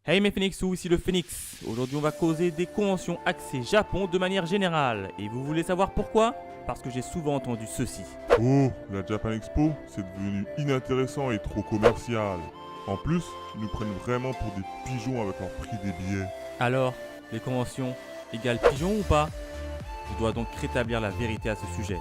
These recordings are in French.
Hey mes Phoenixous, ici le Phoenix. Aujourd'hui on va causer des conventions axées Japon de manière générale. Et vous voulez savoir pourquoi? Parce que j'ai souvent entendu ceci. Oh, la Japan Expo, c'est devenu inintéressant et trop commercial. En plus, ils nous prennent vraiment pour des pigeons avec leur prix des billets. Alors, les conventions égale pigeon ou pas? Je dois donc rétablir la vérité à ce sujet.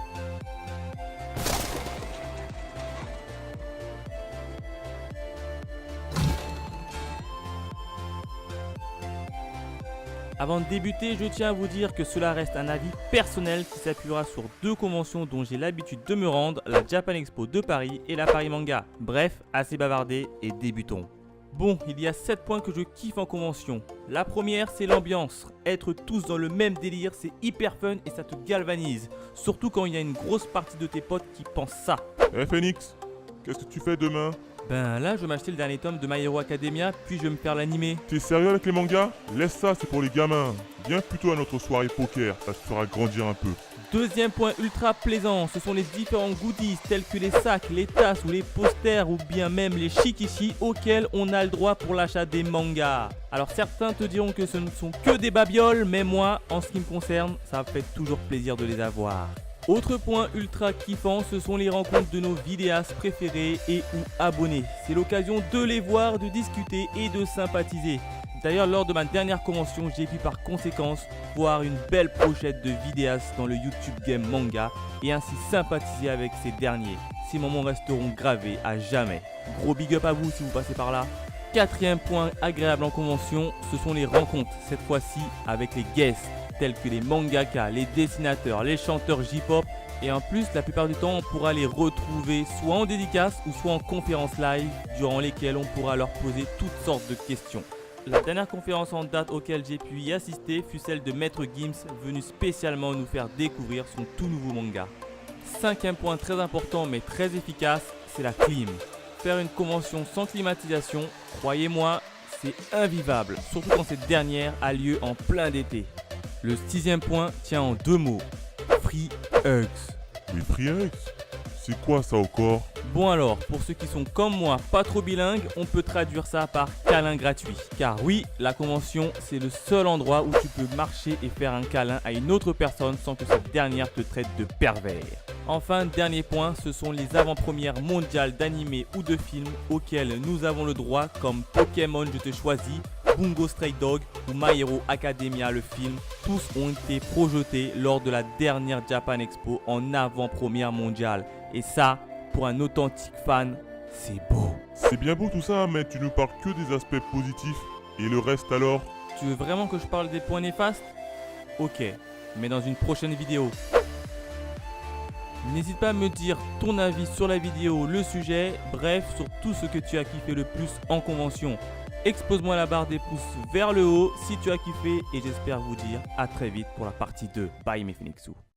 Avant de débuter, je tiens à vous dire que cela reste un avis personnel qui s'appuiera sur deux conventions dont j'ai l'habitude de me rendre, la Japan Expo de Paris et la Paris Manga. Bref, assez bavardé et débutons. Bon, il y a 7 points que je kiffe en convention. La première, c'est l'ambiance. Être tous dans le même délire, c'est hyper fun et ça te galvanise. Surtout quand il y a une grosse partie de tes potes qui pensent ça. Eh Phoenix, qu'est-ce que tu fais demain? Ben là, je vais m'acheter le dernier tome de My Hero Academia, puis je vais me faire l'animé. T'es sérieux avec les mangas? Laisse ça, c'est pour les gamins. Viens plutôt à notre soirée poker, ça te fera grandir un peu. Deuxième point ultra plaisant, ce sont les différents goodies tels que les sacs, les tasses ou les posters ou bien même les shikishi auxquels on a le droit pour l'achat des mangas. Alors certains te diront que ce ne sont que des babioles, mais moi, en ce qui me concerne, ça me fait toujours plaisir de les avoir. Autre point ultra kiffant, ce sont les rencontres de nos vidéastes préférés et ou abonnés. C'est l'occasion de les voir, de discuter et de sympathiser. D'ailleurs, lors de ma dernière convention, j'ai pu par conséquence voir une belle pochette de vidéastes dans le YouTube Game Manga et ainsi sympathiser avec ces derniers. Ces moments resteront gravés à jamais. Gros big up à vous si vous passez par là. Quatrième point agréable en convention, ce sont les rencontres, cette fois-ci avec les guests tels que les mangaka, les dessinateurs, les chanteurs J-pop. Et en plus, la plupart du temps, on pourra les retrouver soit en dédicace ou soit en conférence live durant lesquelles on pourra leur poser toutes sortes de questions. La dernière conférence en date auquel j'ai pu y assister fut celle de Maître Gims, venu spécialement nous faire découvrir son tout nouveau manga. Cinquième point très important mais très efficace, c'est la clim. Faire une convention sans climatisation, croyez-moi, c'est invivable, surtout quand cette dernière a lieu en plein d'été. Le sixième point tient en deux mots, Free Hugs. Les Free Hugs? C'est quoi ça encore? Bon alors, pour ceux qui sont comme moi pas trop bilingues, on peut traduire ça par câlin gratuit. Car oui, la convention, c'est le seul endroit où tu peux marcher et faire un câlin à une autre personne sans que cette dernière te traite de pervers. Enfin, dernier point, ce sont les avant-premières mondiales d'animés ou de films auxquels nous avons le droit comme Pokémon Je Te Choisis, Bungo Stray Dog ou My Hero Academia le film. Tous ont été projetés lors de la dernière Japan Expo en avant-première mondiale. Et ça, pour un authentique fan, c'est beau. C'est bien beau tout ça, mais tu ne parles que des aspects positifs. Et le reste alors? Tu veux vraiment que je parle des points néfastes? Ok, mais dans une prochaine vidéo. N'hésite pas à me dire ton avis sur la vidéo, le sujet, bref, sur tout ce que tu as kiffé le plus en convention. Explose-moi la barre des pouces vers le haut si tu as kiffé et j'espère vous dire à très vite pour la partie 2. Bye mes Phoenixous.